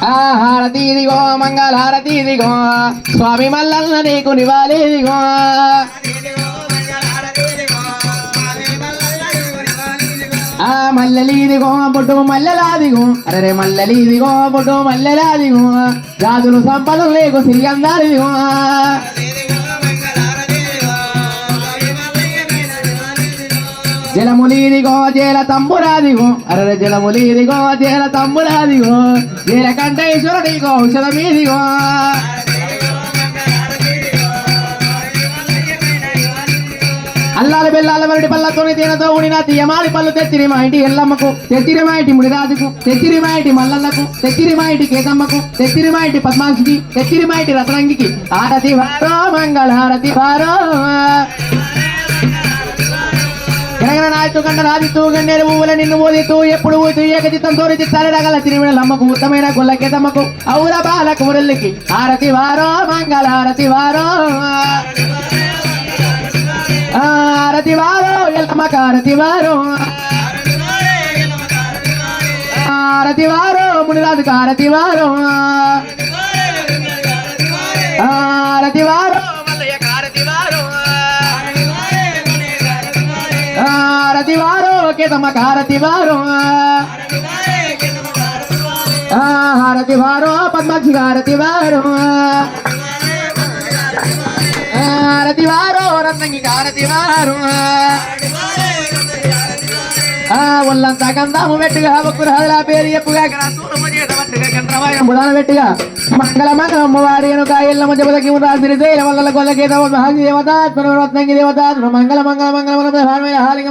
హారతి ఇదిగో మంగళ హారతి ఇదిగో స్వామి మల్లన్న నీకు నివాలి ఇదిగో మల్లెలిదిగో బొడ్డు మల్లెలాదిగో అరే మల్లెలిదిగో బొడ్డు మల్లెలాదిగో గాజులు సంపదలు లేకు సిరిగంధాలిదిగో జలములిదిగో జేల తంబురాదిగో అరే జలములిదిగో జేల తంబురాదిగో జేల కంఠేశ్వరుడిగో ఔషధమీదిగో అల్లాల బెల్లాల వరటి పళ్ళతోని తేనెతో ఉడిన తీయమాడి పళ్ళు తెచ్చిరి మా ఇంటి ఎల్లమ్మకు తెచ్చిరి మా ఇంటి ముడిరాజుకు తెచ్చిరి మా ఇంటి మల్లన్నకు తెచ్చిరి మా ఇంటి కేతమ్మకు తెచ్చిరి మా ఇంటి పద్మాక్షికి తెచ్చిరి మా ఇంటి రత్నంగికి హారతి వారో మంగళ హారతి వారో గనగన నాయకు కండ రాదితూ గన్నేరు పువ్వుల నిన్ను మోదితూ ఎప్పుడు ఊతూ ఏకచిత్తం తోరిచి తరడగల తిరిమిడలమ్మకు ఉత్తమైన గొల్లకేతమ్మకు ఔర బాల కుమరుల్లికి హారతి వారో మంగళ హారతి వారో హారతి వారో ఎల్లమ్మకు హారతి వారో హారతి వారో మునిరాజుకు హారతి వారో హారతి వారో మల్లయ్యకు హారతి వారో హారతి వారో కేతమ్మకు హారతి వారో హారతి వారో పద్మాక్షికి హారతి వారో హారతి వారో రత్నంగికి హారతి వారో ఒళ్ళంతా గంధాము వెట్టుగా ఒక్కురాల పేరు ఎప్పుగా పెట్టుగా మంగళ మంగళమ్మ వారి ఎల్లమ్మ జపదకి రాత్రి వల్ల కొల్లకేత దేవత రత్నంగి దేవత మంగళ మంగళ మంగళ హాలిక